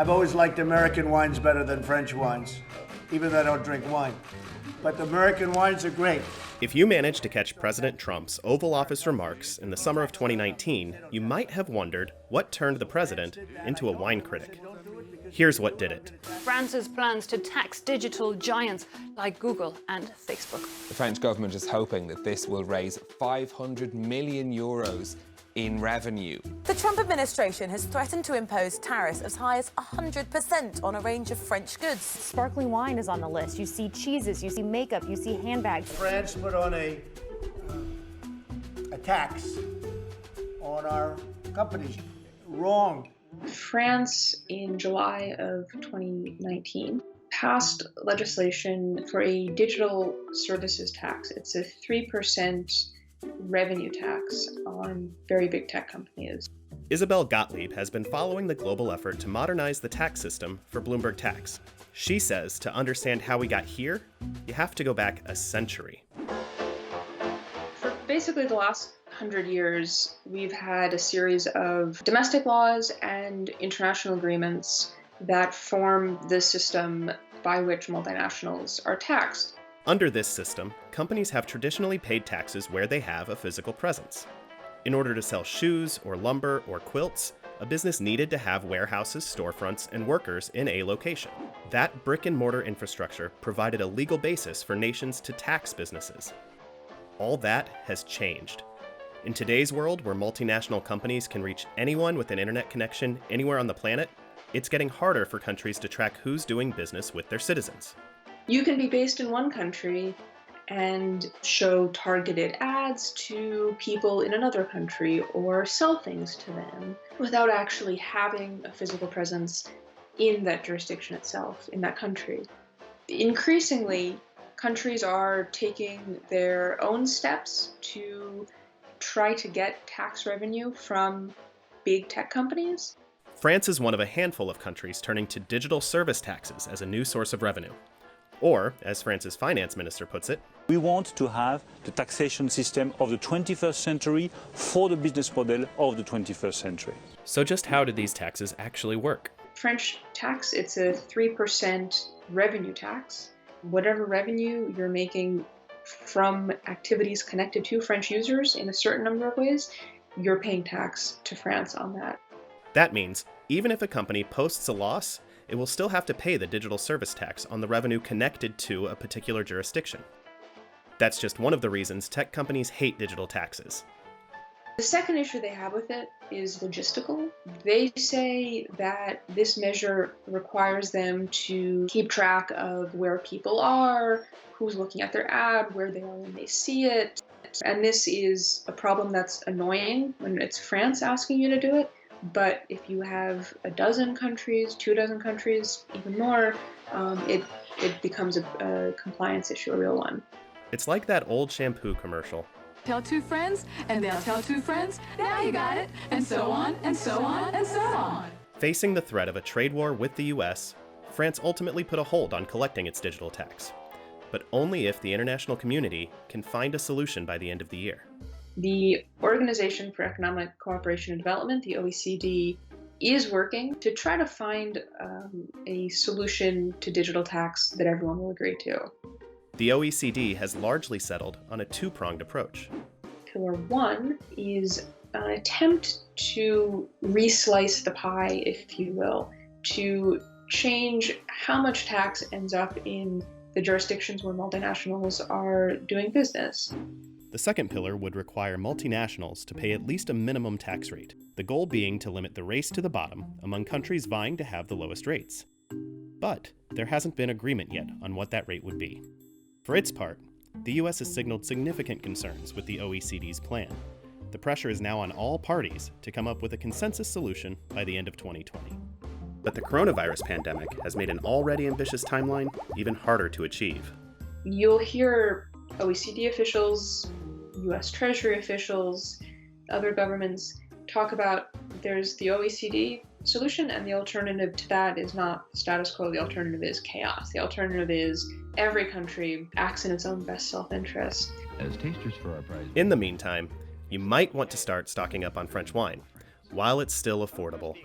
I've always liked American wines better than French wines, even though I don't drink wine. But the American wines are great. If you managed to catch President Trump's Oval Office remarks in the summer of 2019, you might have wondered what turned the president into a wine critic. Here's what did it. France's plans to tax digital giants like Google and Facebook. The French government is hoping that this will raise 500 million euros in revenue. The Trump administration has threatened to impose tariffs as high as 100% on a range of French goods. Sparkling wine is on the list. You see cheeses, you see makeup, you see handbags. France put on a tax on our companies. Wrong. France, in July of 2019, passed legislation for a digital services tax. It's a 3% revenue tax on very big tech companies. Isabel Gottlieb has been following the global effort to modernize the tax system for Bloomberg Tax. She says to understand how we got here, you have to go back a century. For basically the last 100 years, we've had a series of domestic laws and international agreements that form the system by which multinationals are taxed. Under this system, companies have traditionally paid taxes where they have a physical presence. In order to sell shoes or lumber or quilts, a business needed to have warehouses, storefronts, and workers in a location. That brick-and-mortar infrastructure provided a legal basis for nations to tax businesses. All that has changed. In today's world, where multinational companies can reach anyone with an internet connection anywhere on the planet, it's getting harder for countries to track who's doing business with their citizens. You can be based in one country and show targeted ads to people in another country or sell things to them without actually having a physical presence in that jurisdiction itself, in that country. Increasingly, countries are taking their own steps to try to get tax revenue from big tech companies. France is one of a handful of countries turning to digital service taxes as a new source of revenue. Or, as France's finance minister puts it, we want to have the taxation system of the 21st century for the business model of the 21st century. So just how did these taxes actually work? French tax, it's a 3% revenue tax. Whatever revenue you're making from activities connected to French users in a certain number of ways, you're paying tax to France on that. That means, even if a company posts a loss, it will still have to pay the digital service tax on the revenue connected to a particular jurisdiction. That's just one of the reasons tech companies hate digital taxes. The second issue they have with it is logistical. They say that this measure requires them to keep track of where people are, who's looking at their ad, where they are when they see it. And this is a problem that's annoying when it's France asking you to do it. But if you have a dozen countries, 24 countries, even more, it becomes a compliance issue, a real one. It's like that old shampoo commercial. Tell two friends, and they'll tell two friends, now you got it, and so on, and so on, and so on. Facing the threat of a trade war with the US, France ultimately put a hold on collecting its digital tax. But only if the international community can find a solution by the end of the year. The Organization for Economic Cooperation and Development, the OECD, is working to try to find a solution to digital tax that everyone will agree to. The OECD has largely settled on a two-pronged approach. Pillar 1 is an attempt to reslice the pie, if you will, to change how much tax ends up in the jurisdictions where multinationals are doing business. The second pillar would require multinationals to pay at least a minimum tax rate, the goal being to limit the race to the bottom among countries vying to have the lowest rates. But there hasn't been agreement yet on what that rate would be. For its part, the US has signaled significant concerns with the OECD's plan. The pressure is now on all parties to come up with a consensus solution by the end of 2020. But the coronavirus pandemic has made an already ambitious timeline even harder to achieve. You'll hear OECD officials, US Treasury officials, other governments talk about there's the OECD solution, and the alternative to that is not status quo. The alternative is chaos. The alternative is every country acts in its own best self-interest. As tasters for our prize. In the meantime, you might want to start stocking up on French wine while it's still affordable.